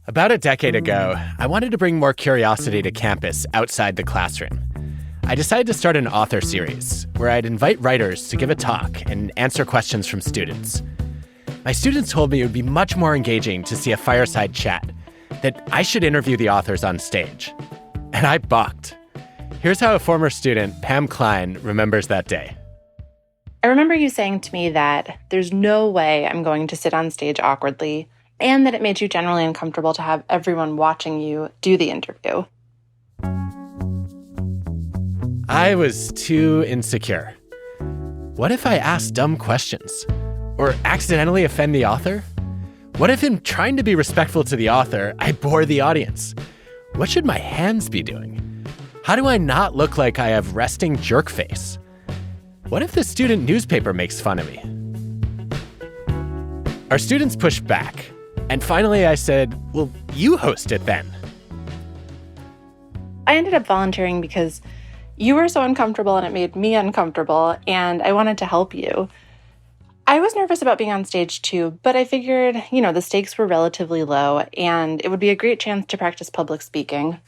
About a decade ago, I wanted to bring more curiosity to campus outside the classroom. I decided to start an author series where I'd invite writers to give a talk and answer questions from students. My students told me it would be much more engaging to see a fireside chat, that I should interview the authors on stage. And I balked. Here's how a former student, Pam Klein, remembers that day. I remember you saying to me that there's no way I'm going to sit on stage awkwardly, and that it made you generally uncomfortable to have everyone watching you do the interview. I was too insecure. What if I asked dumb questions? Or accidentally offend the author? What if in trying to be respectful to the author, I bore the audience? What should my hands be doing? How do I not look like I have resting jerk face? What if the student newspaper makes fun of me? Our students pushed back. And finally I said, well, you host it then. I ended up volunteering because you were so uncomfortable and it made me uncomfortable, and I wanted to help you. I was nervous about being on stage too, but I figured, the stakes were relatively low and it would be a great chance to practice public speaking.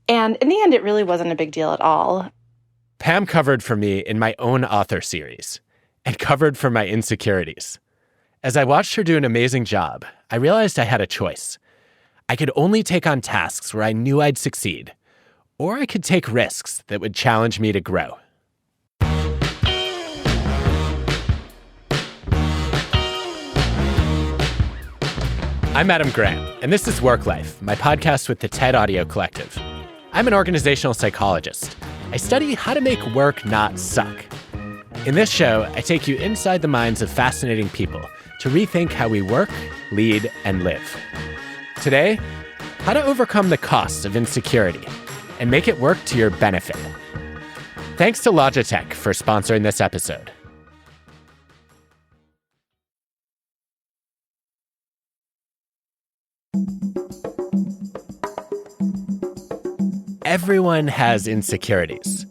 And in the end, it really wasn't a big deal at all. Pam covered for me in my own author series and covered for my insecurities. As I watched her do an amazing job, I realized I had a choice. I could only take on tasks where I knew I'd succeed, or I could take risks that would challenge me to grow. I'm Adam Grant, and this is WorkLife, my podcast with the TED Audio Collective. I'm an organizational psychologist. I study how to make work not suck. In this show, I take you inside the minds of fascinating people to rethink how we work, lead, and live. Today, how to overcome the costs of insecurity and make it work to your benefit. Thanks to Logitech for sponsoring this episode. Everyone has insecurities.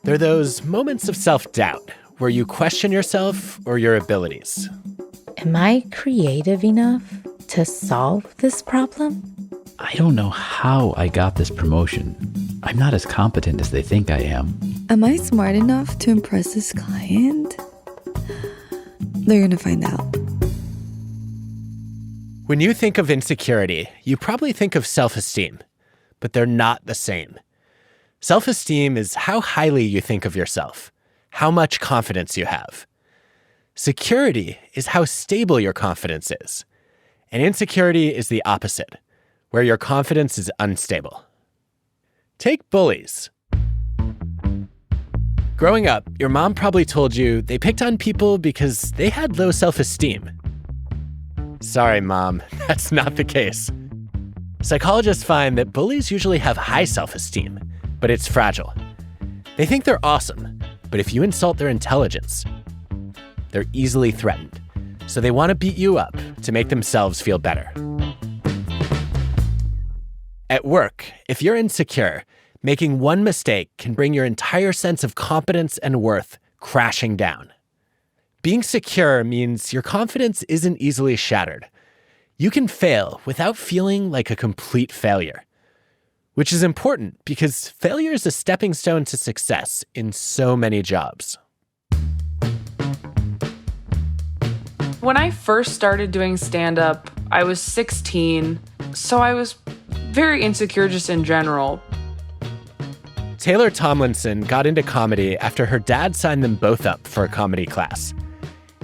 They're those moments of self-doubt where you question yourself or your abilities. Am I creative enough to solve this problem? I don't know how I got this promotion. I'm not as competent as they think I am. Am I smart enough to impress this client? They're gonna find out. When you think of insecurity, you probably think of self-esteem, but they're not the same. Self-esteem is how highly you think of yourself, how much confidence you have. Security is how stable your confidence is. And insecurity is the opposite, where your confidence is unstable. Take bullies. Growing up, your mom probably told you they picked on people because they had low self-esteem. Sorry, Mom, that's not the case. Psychologists find that bullies usually have high self-esteem, but it's fragile. They think they're awesome, but if you insult their intelligence, they're easily threatened. So they want to beat you up to make themselves feel better. At work, if you're insecure, making one mistake can bring your entire sense of competence and worth crashing down. Being secure means your confidence isn't easily shattered. You can fail without feeling like a complete failure, which is important because failure is a stepping stone to success in so many jobs. When I first started doing stand-up, I was 16, so I was very insecure just in general. Taylor Tomlinson got into comedy after her dad signed them both up for a comedy class.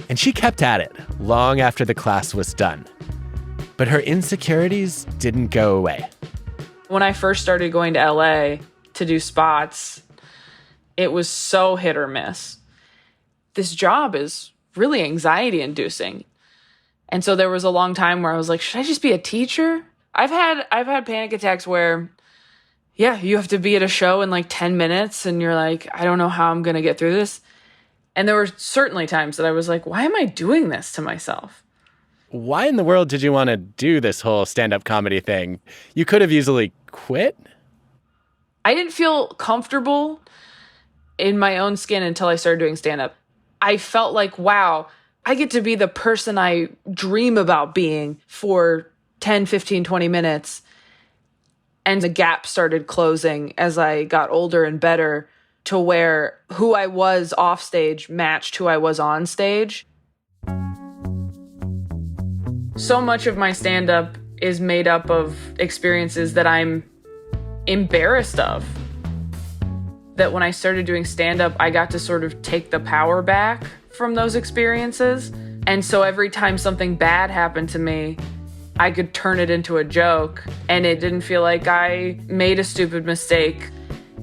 And she kept at it long after the class was done. But her insecurities didn't go away. When I first started going to LA to do spots, it was so hit or miss. This job is really anxiety-inducing. And so there was a long time where I was like, should I just be a teacher? I've had panic attacks where, you have to be at a show in like 10 minutes and you're like, I don't know how I'm going to get through this. And there were certainly times that I was like, why am I doing this to myself? Why in the world did you want to do this whole stand-up comedy thing? You could have easily quit. I didn't feel comfortable in my own skin until I started doing stand-up. I felt like, wow, I get to be the person I dream about being for 10, 15, 20 minutes. And the gap started closing as I got older and better to where who I was off stage matched who I was on stage. So much of my stand-up is made up of experiences that I'm embarrassed of. That when I started doing stand-up, I got to sort of take the power back from those experiences. And so every time something bad happened to me, I could turn it into a joke, and it didn't feel like I made a stupid mistake.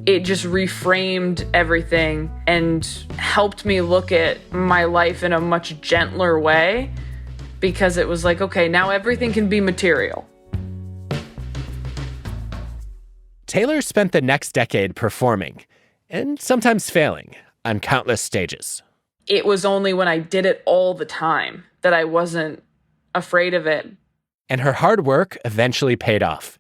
It just reframed everything and helped me look at my life in a much gentler way, because it was like, okay, now everything can be material. Taylor spent the next decade performing, and sometimes failing, on countless stages. It was only when I did it all the time that I wasn't afraid of it. And her hard work eventually paid off.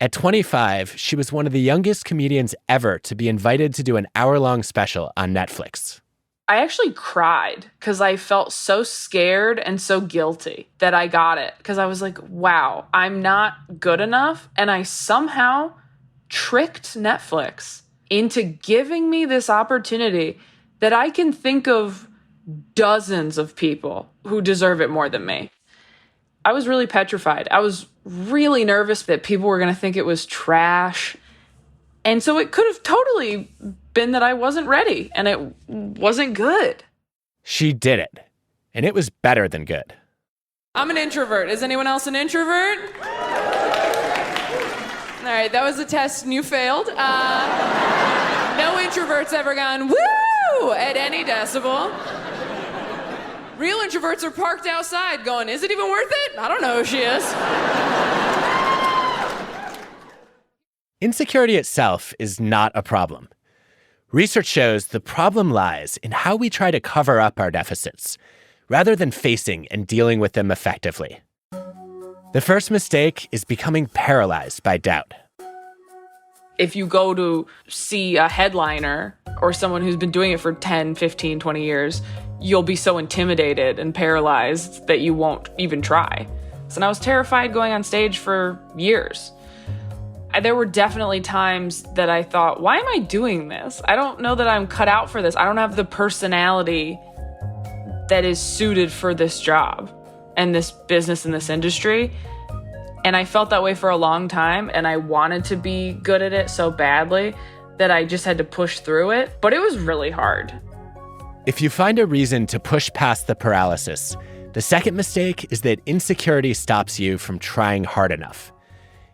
At 25, she was one of the youngest comedians ever to be invited to do an hour-long special on Netflix. I actually cried because I felt so scared and so guilty that I got it. Because I was like, wow, I'm not good enough. And I somehow tricked Netflix into giving me this opportunity that I can think of dozens of people who deserve it more than me. I was really petrified. I was really nervous that people were going to think it was trash. And so it could have totally been that I wasn't ready and it wasn't good. She did it, and it was better than good. I'm an introvert. Is anyone else an introvert? All right, that was a test and you failed. No introvert's ever gone, woo, at any decibel. Real introverts are parked outside going, is it even worth it? I don't know who she is. Insecurity itself is not a problem. Research shows the problem lies in how we try to cover up our deficits, rather than facing and dealing with them effectively. The first mistake is becoming paralyzed by doubt. If you go to see a headliner or someone who's been doing it for 10, 15, 20 years, you'll be so intimidated and paralyzed that you won't even try. So I was terrified going on stage for years. There were definitely times that I thought, why am I doing this? I don't know that I'm cut out for this. I don't have the personality that is suited for this job and this business and this industry. And I felt that way for a long time, and I wanted to be good at it so badly that I just had to push through it. But it was really hard. If you find a reason to push past the paralysis, the second mistake is that insecurity stops you from trying hard enough.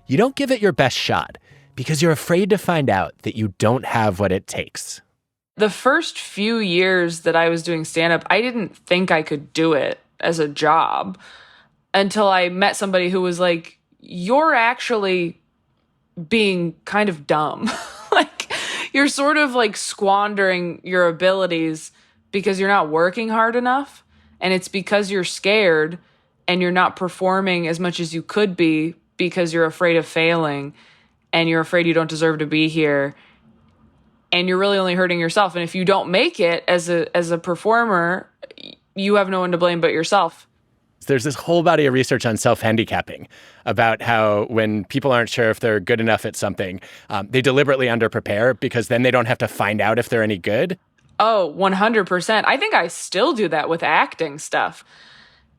You don't give it your best shot because you're afraid to find out that you don't have what it takes. The first few years that I was doing stand-up, I didn't think I could do it as a job until I met somebody who was like, you're actually being kind of dumb. Like, you're sort of like squandering your abilities because you're not working hard enough. And it's because you're scared and you're not performing as much as you could be because you're afraid of failing and you're afraid you don't deserve to be here. And you're really only hurting yourself. And if you don't make it as a performer, you have no one to blame but yourself. There's this whole body of research on self-handicapping about how when people aren't sure if they're good enough at something, they deliberately underprepare because then they don't have to find out if they're any good. Oh, 100%. I think I still do that with acting stuff.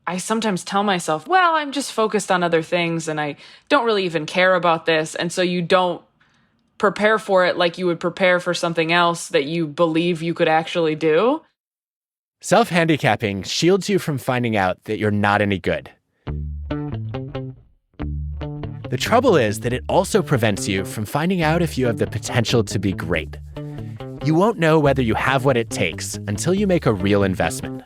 I sometimes tell myself, well, I'm just focused on other things and I don't really even care about this. And so you don't prepare for it like you would prepare for something else that you believe you could actually do. Self-handicapping shields you from finding out that you're not any good. The trouble is that it also prevents you from finding out if you have the potential to be great. You won't know whether you have what it takes until you make a real investment.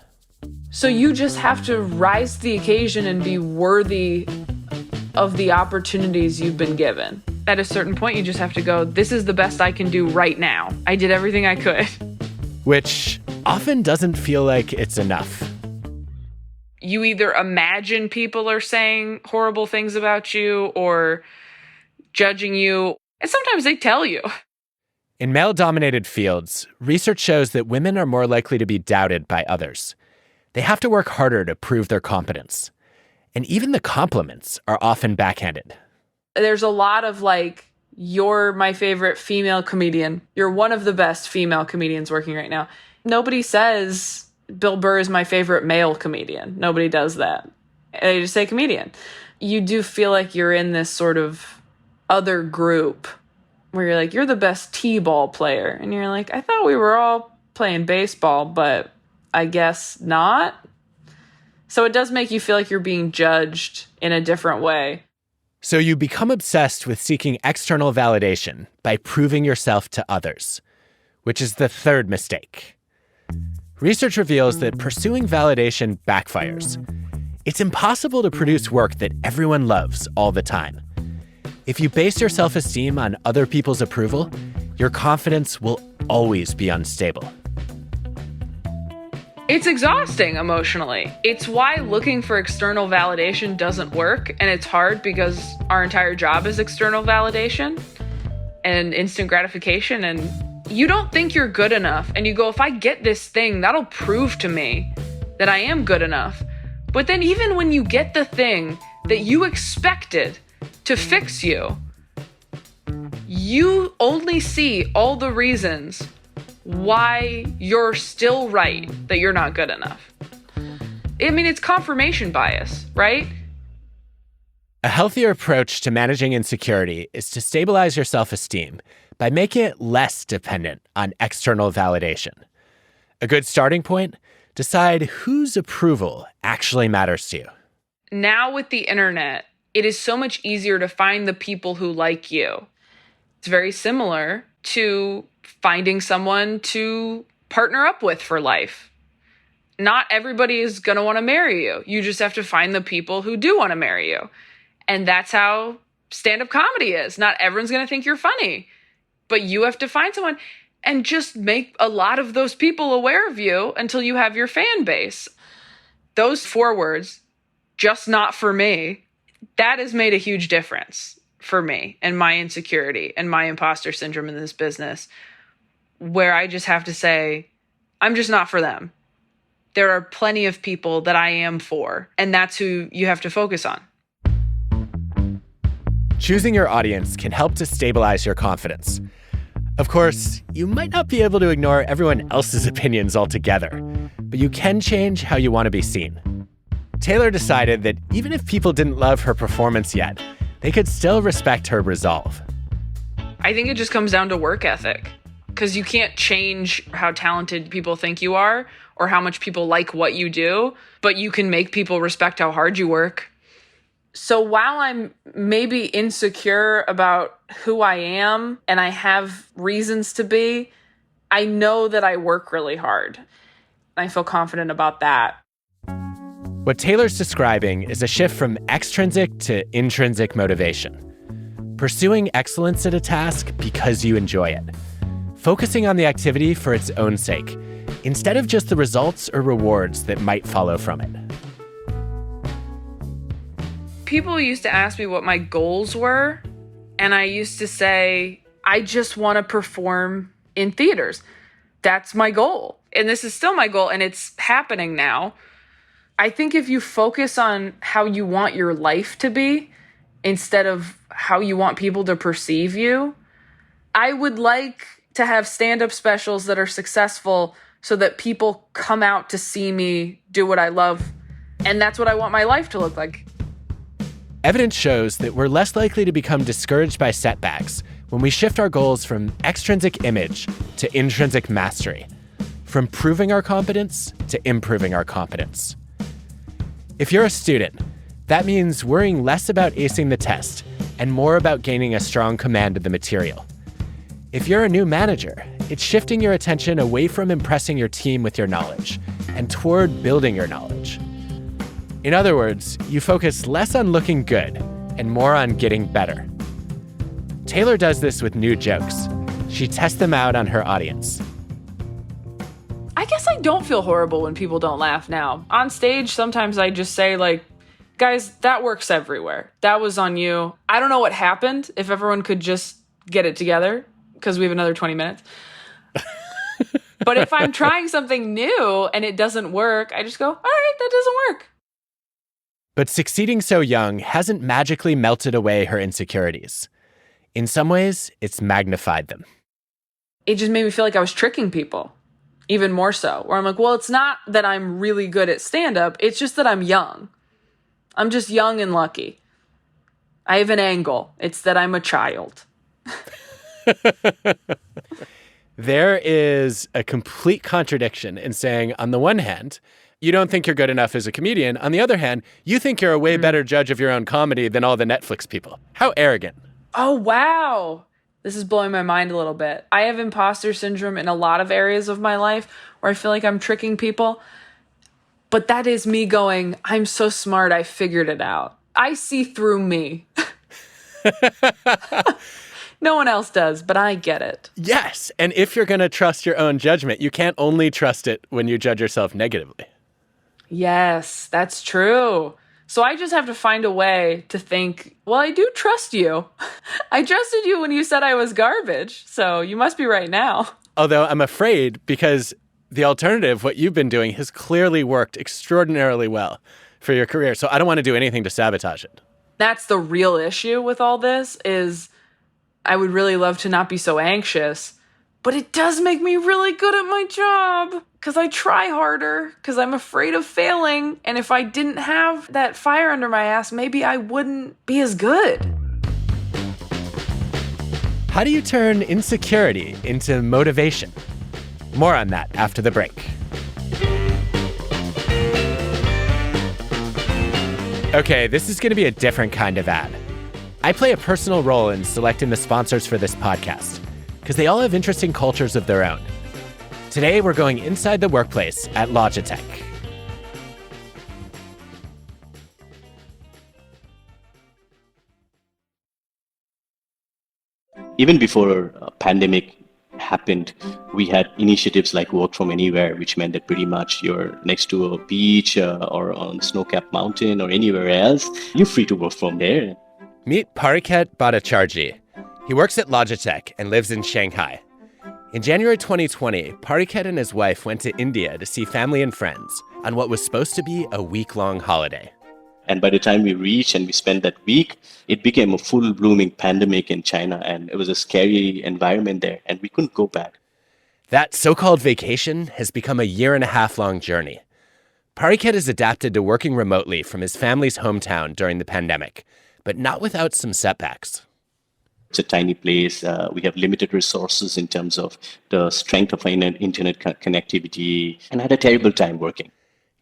So you just have to rise to the occasion and be worthy of the opportunities you've been given. At a certain point, you just have to go, this is the best I can do right now. I did everything I could. Which often doesn't feel like it's enough. You either imagine people are saying horrible things about you or judging you, and sometimes they tell you. In male-dominated fields, research shows that women are more likely to be doubted by others. They have to work harder to prove their competence. And even the compliments are often backhanded. There's a lot of like, you're my favorite female comedian. You're one of the best female comedians working right now. Nobody says Bill Burr is my favorite male comedian. Nobody does that. They just say comedian. You do feel like you're in this sort of other group where you're like, you're the best t-ball player. And you're like, I thought we were all playing baseball, but I guess not. So it does make you feel like you're being judged in a different way. So you become obsessed with seeking external validation by proving yourself to others, which is the third mistake. Research reveals that pursuing validation backfires. It's impossible to produce work that everyone loves all the time. If you base your self-esteem on other people's approval, your confidence will always be unstable. It's exhausting emotionally. It's why looking for external validation doesn't work, and it's hard because our entire job is external validation and instant gratification, and you don't think you're good enough, and you go, if I get this thing, that'll prove to me that I am good enough. But then even when you get the thing that you expected to fix you, you only see all the reasons why you're still right, that you're not good enough. I mean, it's confirmation bias, right? A healthier approach to managing insecurity is to stabilize your self-esteem by making it less dependent on external validation. A good starting point: decide whose approval actually matters to you. Now with the internet, it is so much easier to find the people who like you. It's very similar to finding someone to partner up with for life. Not everybody is going to want to marry you. You just have to find the people who do want to marry you. And that's how stand-up comedy is. Not everyone's going to think you're funny, but you have to find someone and just make a lot of those people aware of you until you have your fan base. Those 4 words, just not for me, that has made a huge difference for me and my insecurity and my imposter syndrome in this business, where I just have to say, I'm just not for them. There are plenty of people that I am for, and that's who you have to focus on. Choosing your audience can help to stabilize your confidence. Of course, you might not be able to ignore everyone else's opinions altogether, but you can change how you want to be seen. Taylor decided that even if people didn't love her performance yet, they could still respect her resolve. I think it just comes down to work ethic, because you can't change how talented people think you are or how much people like what you do, but you can make people respect how hard you work. So while I'm maybe insecure about who I am and I have reasons to be, I know that I work really hard. I feel confident about that. What Taylor's describing is a shift from extrinsic to intrinsic motivation. Pursuing excellence at a task because you enjoy it. Focusing on the activity for its own sake, instead of just the results or rewards that might follow from it. People used to ask me what my goals were, and I used to say, I just want to perform in theaters. That's my goal. And this is still my goal, and it's happening now. I think if you focus on how you want your life to be instead of how you want people to perceive you, I would like to have stand-up specials that are successful so that people come out to see me do what I love. And that's what I want my life to look like. Evidence shows that we're less likely to become discouraged by setbacks when we shift our goals from extrinsic image to intrinsic mastery, from proving our competence to improving our competence. If you're a student, that means worrying less about acing the test and more about gaining a strong command of the material. If you're a new manager, it's shifting your attention away from impressing your team with your knowledge and toward building your knowledge. In other words, you focus less on looking good and more on getting better. Taylor does this with new jokes. She tests them out on her audience. I guess I don't feel horrible when people don't laugh now. On stage, sometimes I just say, like, guys, that works everywhere. That was on you. I don't know what happened. If everyone could just get it together, because we have another 20 minutes. But if I'm trying something new and it doesn't work, I just go, all right, that doesn't work. But succeeding so young hasn't magically melted away her insecurities. In some ways, it's magnified them. It just made me feel like I was tricking people, even more so. Where I'm like, well, it's not that I'm really good at stand-up. It's just that I'm young. I'm just young and lucky. I have an angle. It's that I'm a child. There is a complete contradiction in saying, on the one hand, you don't think you're good enough as a comedian. On the other hand, you think you're a way better judge of your own comedy than all the Netflix people. How arrogant. Oh, wow. This is blowing my mind a little bit. I have imposter syndrome in a lot of areas of my life where I feel like I'm tricking people. But that is me going, I'm so smart, I figured it out. I see through me. No one else does, but I get it. Yes. And if you're going to trust your own judgment, you can't only trust it when you judge yourself negatively. Yes, that's true. So I just have to find a way to think, well, I do trust you. I trusted you when you said I was garbage, so you must be right now. Although I'm afraid, because the alternative, what you've been doing, has clearly worked extraordinarily well for your career. So I don't want to do anything to sabotage it. That's the real issue with all this is I would really love to not be so anxious, but it does make me really good at my job because I try harder because I'm afraid of failing. And if I didn't have that fire under my ass, maybe I wouldn't be as good. How do you turn insecurity into motivation? More on that after the break. Okay, this is going to be a different kind of ad. I play a personal role in selecting the sponsors for this podcast because they all have interesting cultures of their own. Today, we're going inside the workplace at Logitech. Even before a pandemic happened, we had initiatives like Work From Anywhere, which meant that pretty much you're next to a beach or on snow-capped mountain or anywhere else, you're free to work from there. Meet Pariket Bhattacharjee. He works at Logitech and lives in Shanghai. In January 2020, Pariket and his wife went to India to see family and friends on what was supposed to be a week-long holiday. And by the time we reached and we spent that week, it became a full blooming pandemic in China. And it was a scary environment there. And we couldn't go back. That so-called vacation has become a 1.5-year-long journey. Pariket has adapted to working remotely from his family's hometown during the pandemic, but not without some setbacks. It's a tiny place. We have limited resources in terms of the strength of our internet connectivity. And I had a terrible time working.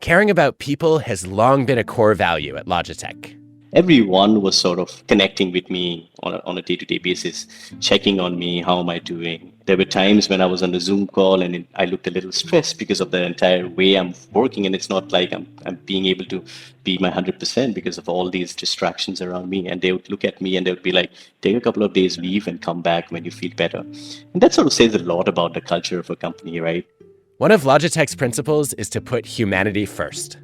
Caring about people has long been a core value at Logitech. Everyone was sort of connecting with me on a day-to-day basis, checking on me, how am I doing? There were times when I was on a Zoom call and I looked a little stressed because of the entire way I'm working, and it's not like I'm being able to be my 100% because of all these distractions around me. And they would look at me and they would be like, take a couple of days leave and come back when you feel better. And that sort of says a lot about the culture of a company, right? One of Logitech's principles is to put humanity first.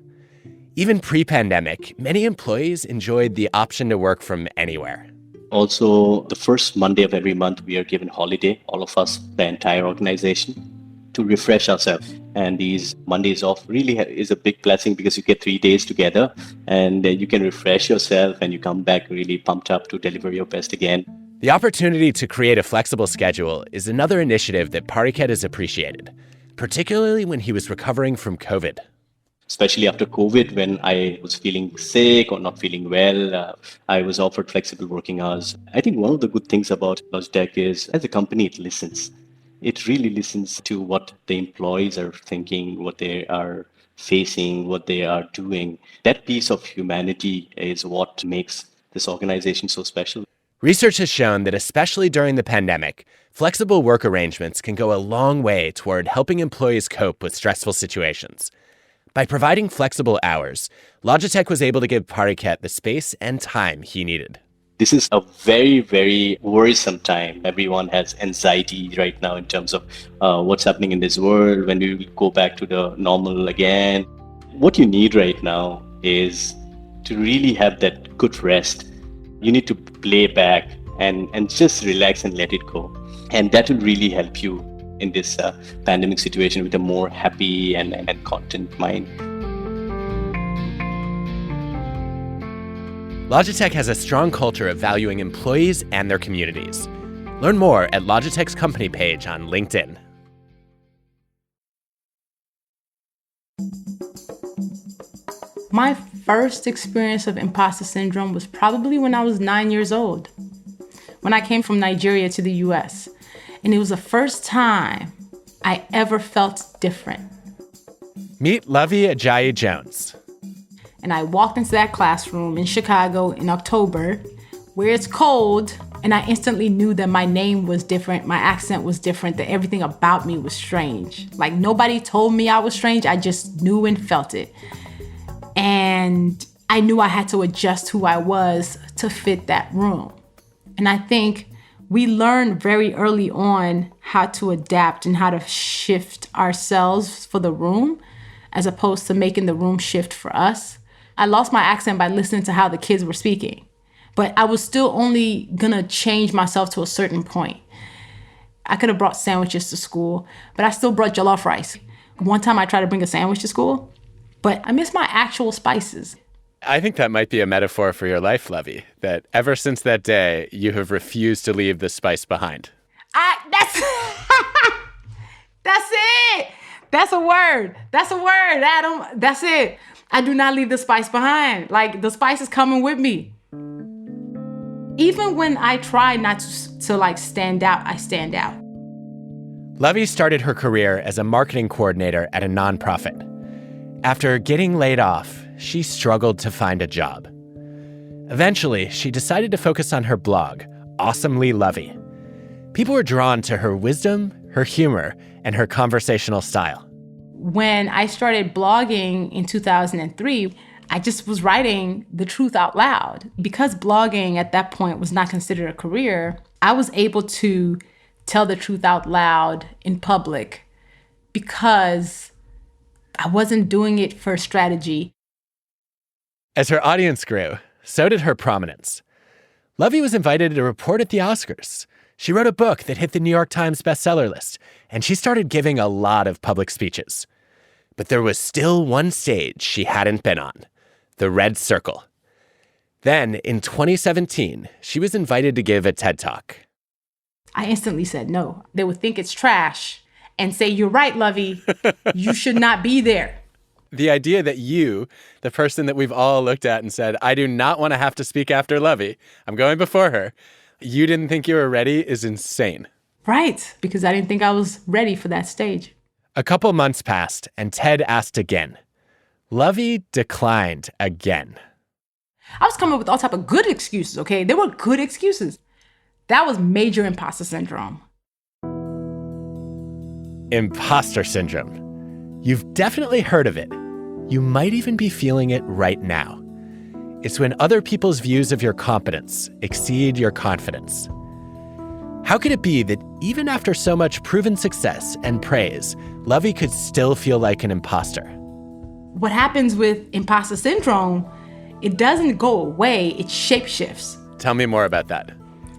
Even pre-pandemic, many employees enjoyed the option to work from anywhere. Also, the first Monday of every month, we are given holiday, all of us, the entire organization, to refresh ourselves. And these Mondays off really is a big blessing because you get 3 days together and you can refresh yourself and you come back really pumped up to deliver your best again. The opportunity to create a flexible schedule is another initiative that Pariket has appreciated, particularly when he was recovering from COVID. Especially after COVID, when I was feeling sick or not feeling well, I was offered flexible working hours. I think one of the good things about Logitech is, as a company, it listens. It really listens to what the employees are thinking, what they are facing, what they are doing. That piece of humanity is what makes this organization so special. Research has shown that especially during the pandemic, flexible work arrangements can go a long way toward helping employees cope with stressful situations. By providing flexible hours, Logitech was able to give Pariket the space and time he needed. This is a very, very worrisome time. Everyone has anxiety right now in terms of what's happening in this world, when we will go back to the normal again. What you need right now is to really have that good rest. You need to play back and just relax and let it go. And that will really help you. in this pandemic situation with a more happy and content mind. Logitech has a strong culture of valuing employees and their communities. Learn more at Logitech's company page on LinkedIn. My first experience of imposter syndrome was probably when I was 9 years old, when I came from Nigeria to the US. And it was the first time I ever felt different. Meet Lovey Ajayi Jones. And I walked into that classroom in Chicago in October, where it's cold, and I instantly knew that my name was different, my accent was different, that everything about me was strange. Like, nobody told me I was strange, I just knew and felt it. And I knew I had to adjust who I was to fit that room. And I think we learned very early on how to adapt and how to shift ourselves for the room, as opposed to making the room shift for us. I lost my accent by listening to how the kids were speaking, but I was still only gonna change myself to a certain point. I could have brought sandwiches to school, but I still brought jollof rice. One time I tried to bring a sandwich to school, but I missed my actual spices. I think that might be a metaphor for your life, Lovey, that ever since that day, you have refused to leave the spice behind. That's it. That's a word. That's a word, Adam. That's it. I do not leave the spice behind. Like, the spice is coming with me. Even when I try not to stand out, I stand out. Lovey started her career as a marketing coordinator at a nonprofit. After getting laid off, she struggled to find a job. Eventually, she decided to focus on her blog, Awesomely Lovey. People were drawn to her wisdom, her humor, and her conversational style. When I started blogging in 2003, I just was writing the truth out loud. Because blogging at that point was not considered a career, I was able to tell the truth out loud in public because I wasn't doing it for strategy. As her audience grew, so did her prominence. Lovey was invited to report at the Oscars. She wrote a book that hit the New York Times bestseller list, and she started giving a lot of public speeches. But there was still one stage she hadn't been on, the Red Circle. Then, in 2017, she was invited to give a TED Talk. I instantly said no. They would think it's trash and say, "You're right, Lovey, you should not be there." The idea that you, the person that we've all looked at and said, I do not want to have to speak after Lovey, I'm going before her, you didn't think you were ready is insane. Right, because I didn't think I was ready for that stage. A couple months passed, and Ted asked again. Lovey declined again. I was coming up with all type of good excuses, okay? They were good excuses. That was major imposter syndrome. Imposter syndrome. You've definitely heard of it. You might even be feeling it right now. It's when other people's views of your competence exceed your confidence. How could it be that even after so much proven success and praise, Lovey could still feel like an imposter? What happens with imposter syndrome, it doesn't go away, it shapeshifts. Tell me more about that.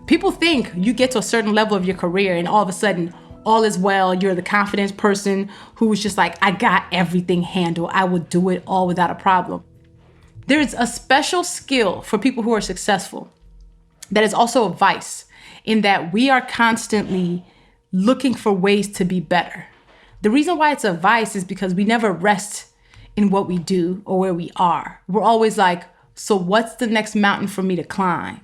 People think you get to a certain level of your career and all of a sudden, all is well, you're the confident person who is just like, I got everything handled. I will do it all without a problem. There's a special skill for people who are successful that is also a vice in that we are constantly looking for ways to be better. The reason why it's a vice is because we never rest in what we do or where we are. We're always like, so what's the next mountain for me to climb?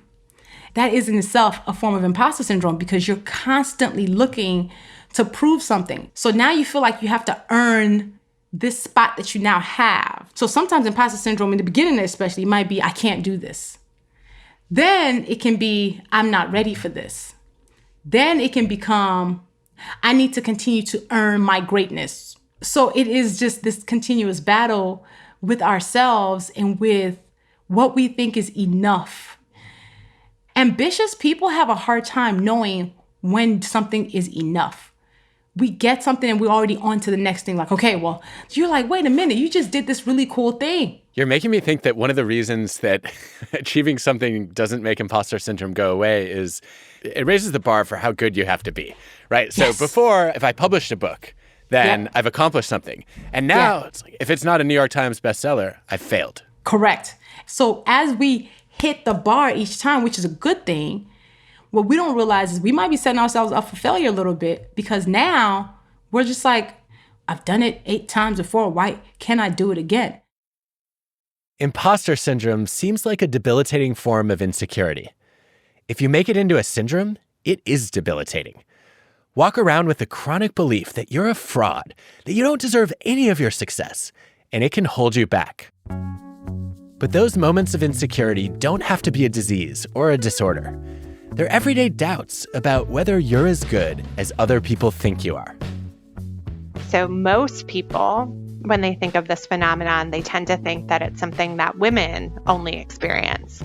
That is in itself a form of imposter syndrome because you're constantly looking to prove something. So now you feel like you have to earn this spot that you now have. So sometimes imposter syndrome in the beginning especially might be, I can't do this. Then it can be, I'm not ready for this. Then it can become, I need to continue to earn my greatness. So it is just this continuous battle with ourselves and with what we think is enough. Ambitious people have a hard time knowing when something is enough. we get something and we're already on to the next thing. Like, okay, well, you're like, wait a minute, you just did this really cool thing. You're making me think that one of the reasons that achieving something doesn't make imposter syndrome go away is it raises the bar for how good you have to be, right? So before, if I published a book, then I've accomplished something. And now, it's like, if it's not a New York Times bestseller, I've failed. Correct. So as we hit the bar each time, which is a good thing, what we don't realize is we might be setting ourselves up for failure a little bit, because now we're just like, I've done it 8 times before. Why can't I do it again? Imposter syndrome seems like a debilitating form of insecurity. If you make it into a syndrome, it is debilitating. Walk around with the chronic belief that you're a fraud, that you don't deserve any of your success, and it can hold you back. But those moments of insecurity don't have to be a disease or a disorder. They're everyday doubts about whether you're as good as other people think you are. So most people, when they think of this phenomenon, they tend to think that it's something that women only experience.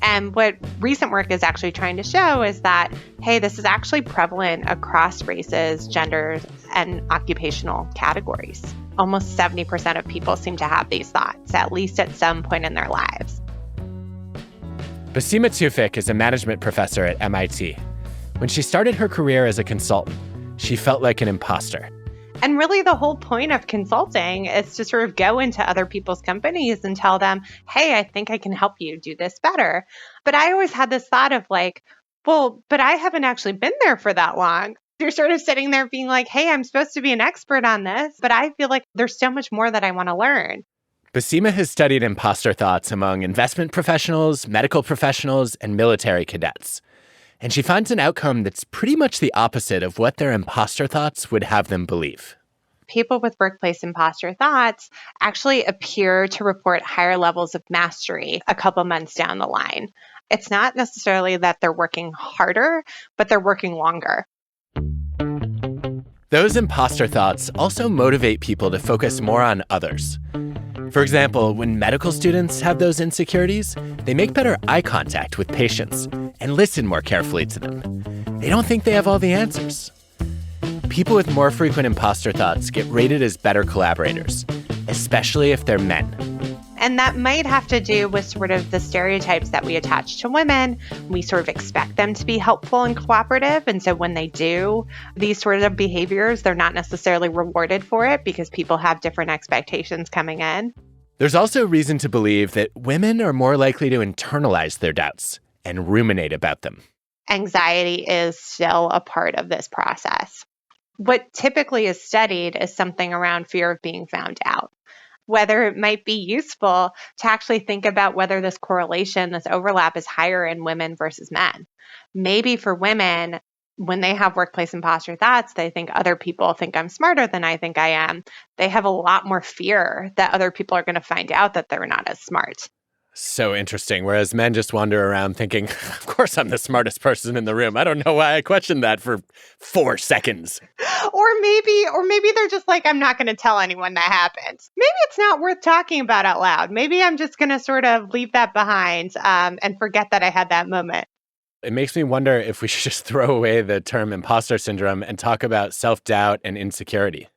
And what recent work is actually trying to show is that, hey, this is actually prevalent across races, genders, and occupational categories. Almost 70% of people seem to have these thoughts, at least at some point in their lives. Basima Tufik is a management professor at MIT. When she started her career as a consultant, she felt like an imposter. And really the whole point of consulting is to sort of go into other people's companies and tell them, hey, I think I can help you do this better. But I always had this thought of like, well, but I haven't actually been there for that long. You're sort of sitting there being like, hey, I'm supposed to be an expert on this, but I feel like there's so much more that I want to learn. Basima has studied imposter thoughts among investment professionals, medical professionals, and military cadets. And she finds an outcome that's pretty much the opposite of what their imposter thoughts would have them believe. People with workplace imposter thoughts actually appear to report higher levels of mastery a couple months down the line. It's not necessarily that they're working harder, but they're working longer. Those imposter thoughts also motivate people to focus more on others. For example, when medical students have those insecurities, they make better eye contact with patients and listen more carefully to them. They don't think they have all the answers. People with more frequent imposter thoughts get rated as better collaborators, especially if they're men. And that might have to do with sort of the stereotypes that we attach to women. We sort of expect them to be helpful and cooperative. And so when they do these sort of behaviors, they're not necessarily rewarded for it because people have different expectations coming in. There's also reason to believe that women are more likely to internalize their doubts and ruminate about them. Anxiety is still a part of this process. What typically is studied is something around fear of being found out. Whether it might be useful to actually think about whether this correlation, this overlap is higher in women versus men. Maybe for women, when they have workplace imposter thoughts, they think other people think I'm smarter than I think I am. They have a lot more fear that other people are going to find out that they're not as smart. So interesting. Whereas men just wander around thinking, of course I'm the smartest person in the room. I don't know why I questioned that for 4 seconds. Or maybe they're just like, I'm not going to tell anyone that happened. Maybe it's not worth talking about out loud. Maybe I'm just going to sort of leave that behind and forget that I had that moment. It makes me wonder if we should just throw away the term imposter syndrome and talk about self-doubt and insecurity.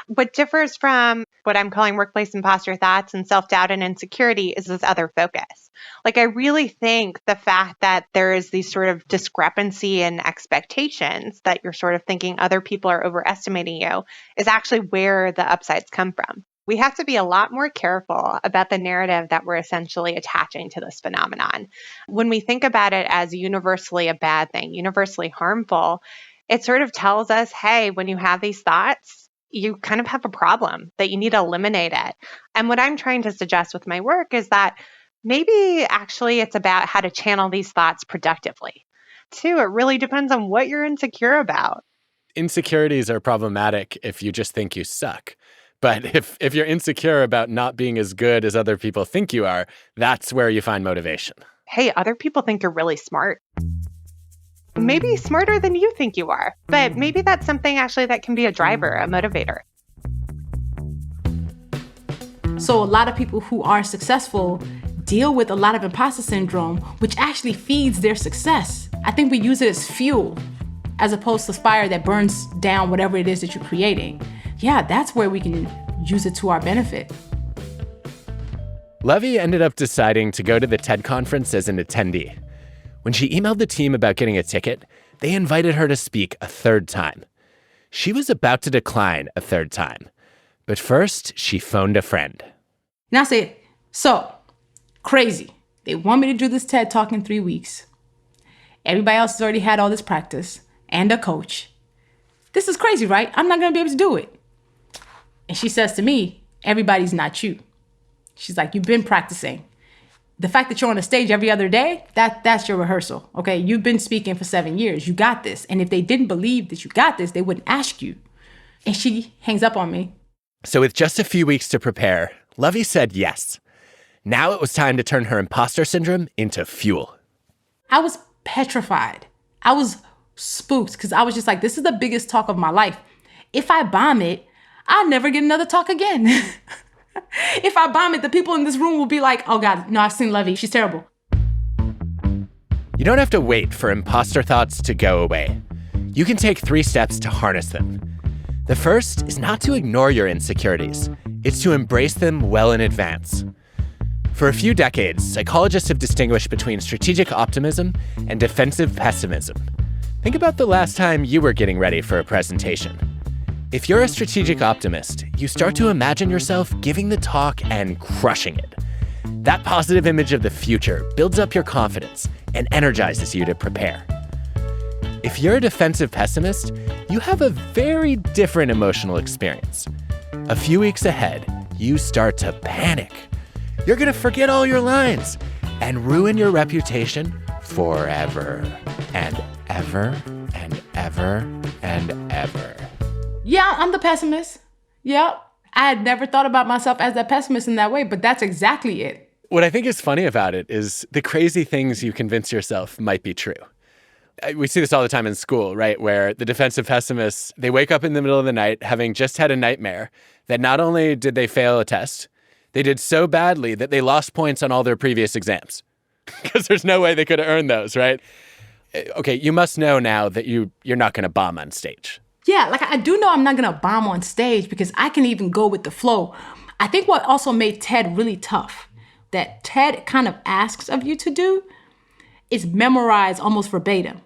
What differs from what I'm calling workplace imposter thoughts and self-doubt and insecurity is this other focus. Like, I really think the fact that there is these sort of discrepancy in expectations, that you're sort of thinking other people are overestimating you, is actually where the upsides come from. We have to be a lot more careful about the narrative that we're essentially attaching to this phenomenon. When we think about it as universally a bad thing, universally harmful, it sort of tells us, hey, when you have these thoughts, you kind of have a problem, that you need to eliminate it. And what I'm trying to suggest with my work is that maybe actually it's about how to channel these thoughts productively. Too, it really depends on what you're insecure about. Insecurities are problematic if you just think you suck. But if you're insecure about not being as good as other people think you are, that's where you find motivation. Hey, other people think you're really smart. Maybe smarter than you think you are, but maybe that's something actually that can be a driver, a motivator. So a lot of people who are successful deal with a lot of imposter syndrome, which actually feeds their success. I think we use it as fuel. as opposed to fire that burns down whatever it is that you're creating. Yeah, that's where we can use it to our benefit. Levy ended up deciding to go to the TED conference as an attendee. When she emailed the team about getting a ticket, they invited her to speak a third time. She was about to decline a third time. But first, she phoned a friend. And I said, so, crazy. They want me to do this TED Talk in 3 weeks. Everybody else has already had all this practice and a coach. This is crazy, right? I'm not going to be able to do it. And she says to me, everybody's not you. She's like, you've been practicing. The fact that you're on a stage every other day, that's your rehearsal, okay? You've been speaking for 7 years. You got this. And if they didn't believe that you got this, they wouldn't ask you. And she hangs up on me. So with just a few weeks to prepare, Levy said yes. Now it was time to turn her imposter syndrome into fuel. I was petrified. I was spooked because I was just like, this is the biggest talk of my life. If I bomb it, I'll never get another talk again. If I bomb it, the people in this room will be like, oh God, no, I've seen Levy. She's terrible. You don't have to wait for imposter thoughts to go away. You can take 3 steps to harness them. The first is not to ignore your insecurities. It's to embrace them well in advance. For a few decades, psychologists have distinguished between strategic optimism and defensive pessimism. Think about the last time you were getting ready for a presentation. If you're a strategic optimist, you start to imagine yourself giving the talk and crushing it. That positive image of the future builds up your confidence and energizes you to prepare. If you're a defensive pessimist, you have a very different emotional experience. A few weeks ahead, you start to panic. You're gonna forget all your lines and ruin your reputation forever and ever and ever and ever. Yeah, I'm the pessimist. Yeah, I had never thought about myself as a pessimist in that way, but that's exactly it. What I think is funny about it is the crazy things you convince yourself might be true. We see this all the time in school, right? Where the defensive pessimists, they wake up in the middle of the night having just had a nightmare that not only did they fail a test, they did so badly that they lost points on all their previous exams because there's no way they could have earned those, right? Okay, you must know now that you're not going to bomb on stage. Yeah, like I do know I'm not going to bomb on stage because I can even go with the flow. I think what also made TED really tough, that TED kind of asks of you to do, is memorize almost verbatim.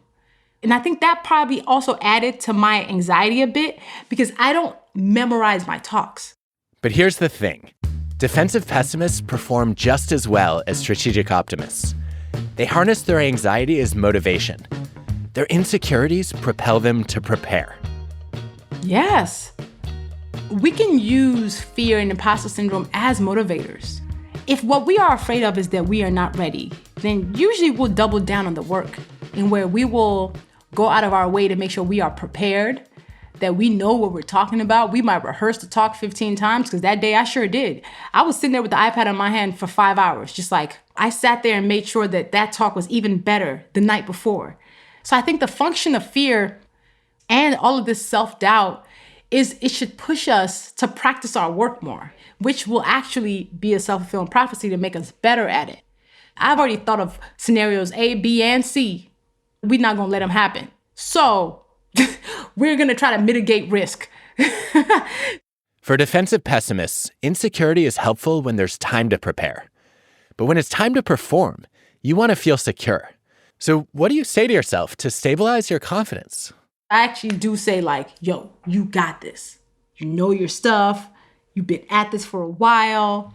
And I think that probably also added to my anxiety a bit because I don't memorize my talks. But here's the thing. Defensive pessimists perform just as well as strategic optimists. They harness their anxiety as motivation. Their insecurities propel them to prepare. Yes. We can use fear and imposter syndrome as motivators. If what we are afraid of is that we are not ready, then usually we'll double down on the work and where we will go out of our way to make sure we are prepared, that we know what we're talking about. We might rehearse the talk 15 times because that day I sure did. I was sitting there with the iPad in my hand for 5 hours, just like I sat there and made sure that that talk was even better the night before. So I think the function of fear and all of this self-doubt is it should push us to practice our work more, which will actually be a self-fulfilling prophecy to make us better at it. I've already thought of scenarios A, B, and C. We're not gonna let them happen. So we're gonna try to mitigate risk. For defensive pessimists, insecurity is helpful when there's time to prepare. But when it's time to perform, you want to feel secure. So what do you say to yourself to stabilize your confidence? I actually do say like, yo, you got this. You know your stuff. You've been at this for a while.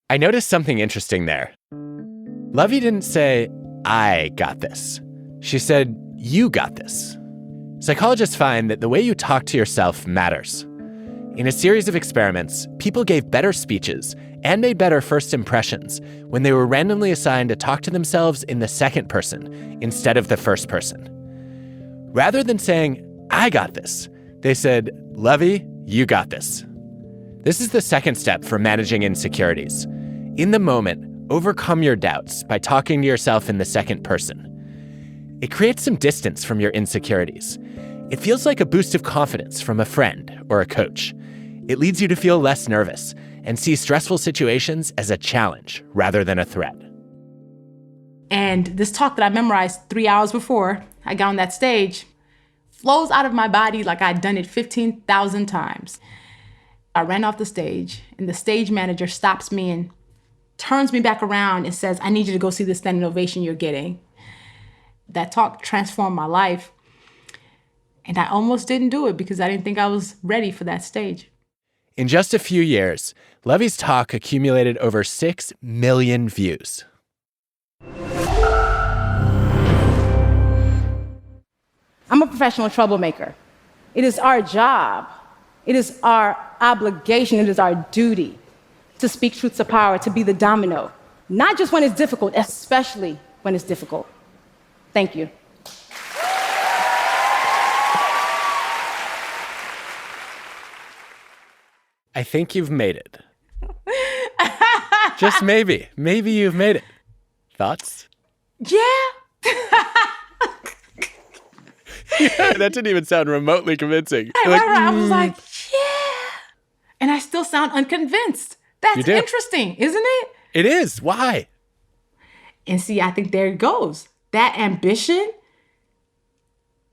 I noticed something interesting there. Levy didn't say, I got this. She said, you got this. Psychologists find that the way you talk to yourself matters. In a series of experiments, people gave better speeches and made better first impressions when they were randomly assigned to talk to themselves in the second person instead of the first person. Rather than saying, I got this, they said, Levy, you got this. This is the second step for managing insecurities. In the moment, overcome your doubts by talking to yourself in the second person. It creates some distance from your insecurities. It feels like a boost of confidence from a friend or a coach. It leads you to feel less nervous and see stressful situations as a challenge rather than a threat. And this talk that I memorized 3 hours before I got on that stage, flows out of my body like I'd done it 15,000 times. I ran off the stage, and the stage manager stops me and turns me back around and says, I need you to go see the standing ovation you're getting. That talk transformed my life. And I almost didn't do it because I didn't think I was ready for that stage. In just a few years, Levy's talk accumulated over 6 million views. I'm a professional troublemaker. It is our job. It is our obligation. It is our duty to speak truth to power, to be the domino, not just when it's difficult, especially when it's difficult. Thank you. I think you've made it. Just maybe. Maybe you've made it. Thoughts? Yeah. Yeah, that didn't even sound remotely convincing. I was like, yeah. And I still sound unconvinced. That's interesting, isn't it? It is. Why? And see, I think there it goes. That ambition,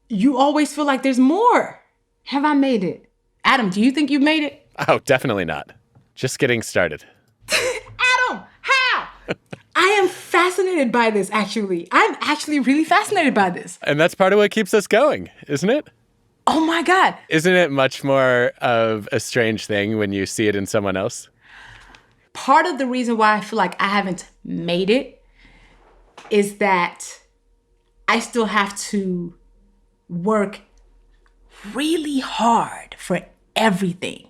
you always feel like there's more. Have I made it? Adam, do you think you've made it? Oh, definitely not. Just getting started. Adam, how? I am fascinated by this, actually. I'm actually really fascinated by this. And that's part of what keeps us going, isn't it? Oh my God. Isn't it much more of a strange thing when you see it in someone else? Part of the reason why I feel like I haven't made it is that I still have to work really hard for everything,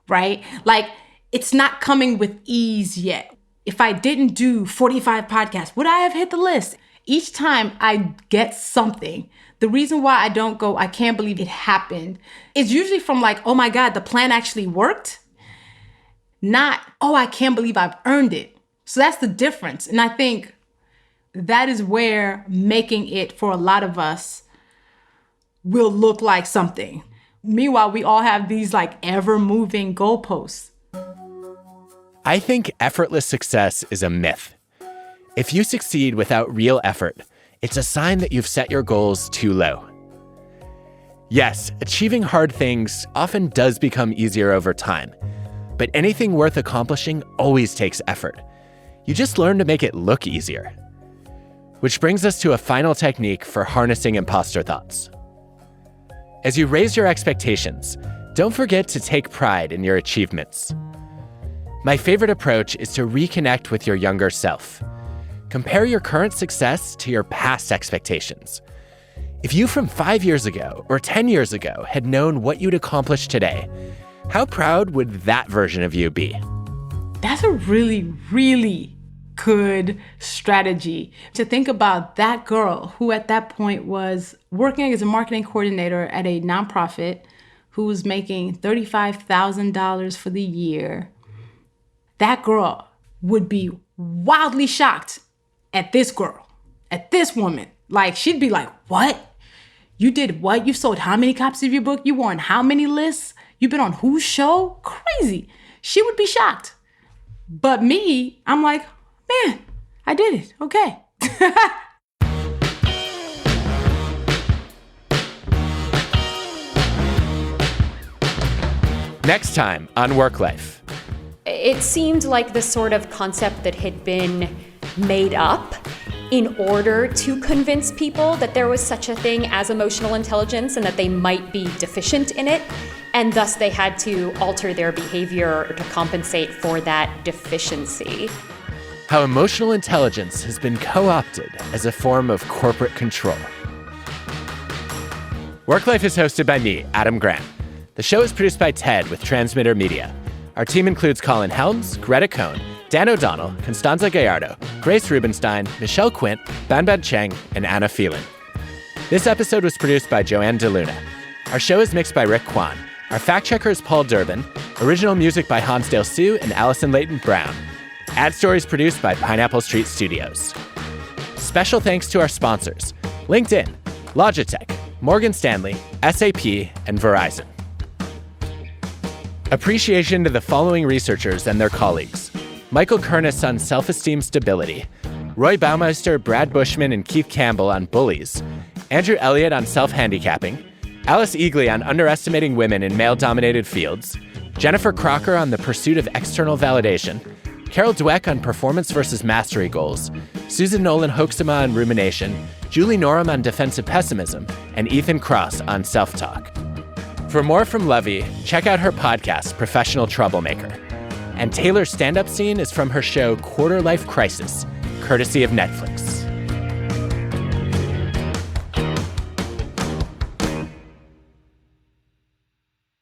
right? Like, it's not coming with ease yet. If I didn't do 45 podcasts, would I have hit the list? Each time I get something, the reason why I don't go, I can't believe it happened, is usually from like, oh my God, the plan actually worked. Not, oh, I can't believe I've earned it. So that's the difference. And I think that is where making it for a lot of us will look like something. Meanwhile, we all have these like ever-moving goalposts. I think effortless success is a myth. If you succeed without real effort, it's a sign that you've set your goals too low. Yes, achieving hard things often does become easier over time, but anything worth accomplishing always takes effort. You just learn to make it look easier. Which brings us to a final technique for harnessing imposter thoughts. As you raise your expectations, don't forget to take pride in your achievements. My favorite approach is to reconnect with your younger self. Compare your current success to your past expectations. If you from 5 years ago or 10 years ago had known what you'd accomplish today, how proud would that version of you be? That's a really, really good strategy to think about that girl who at that point was working as a marketing coordinator at a nonprofit who was making $35,000 for the year. That girl would be wildly shocked at this girl, at this woman. Like, she'd be like, what? You did what? You sold how many copies of your book? You were on how many lists? You've been on whose show? Crazy. She would be shocked. But me, I'm like, man, I did it. Okay. Next time on WorkLife. It seemed like the sort of concept that had been made up in order to convince people that there was such a thing as emotional intelligence and that they might be deficient in it, and thus they had to alter their behavior to compensate for that deficiency. How emotional intelligence has been co-opted as a form of corporate control. WorkLife is hosted by me, Adam Grant. The show is produced by TED with Transmitter Media. Our team includes Colin Helms, Greta Cohn, Dan O'Donnell, Constanza Gallardo, Grace Rubenstein, Michelle Quint, Banban Cheng, and Anna Phelan. This episode was produced by Joanne DeLuna. Our show is mixed by Rick Kwan. Our fact checker is Paul Durbin. Original music by Hansdale Sue and Allison Leighton Brown. Ad stories produced by Pineapple Street Studios. Special thanks to our sponsors: LinkedIn, Logitech, Morgan Stanley, SAP, and Verizon. Appreciation to the following researchers and their colleagues: Michael Kernis on self-esteem stability, Roy Baumeister, Brad Bushman, and Keith Campbell on bullies, Andrew Elliott on self-handicapping, Alice Eagley on underestimating women in male-dominated fields, Jennifer Crocker on the pursuit of external validation, Carol Dweck on performance versus mastery goals, Susan Nolan-Hoeksema on rumination, Julie Norum on defensive pessimism, and Ethan Cross on self-talk. For more from Lovey, check out her podcast, Professional Troublemaker. And Taylor's stand-up scene is from her show Quarter Life Crisis, courtesy of Netflix.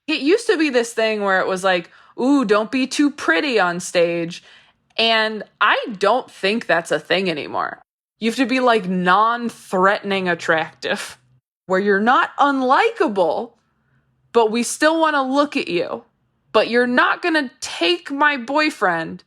It used to be this thing where it was like, ooh, don't be too pretty on stage. And I don't think that's a thing anymore. You have to be like non-threatening attractive, where you're not unlikable, but we still want to look at you. But you're not going to take my boyfriend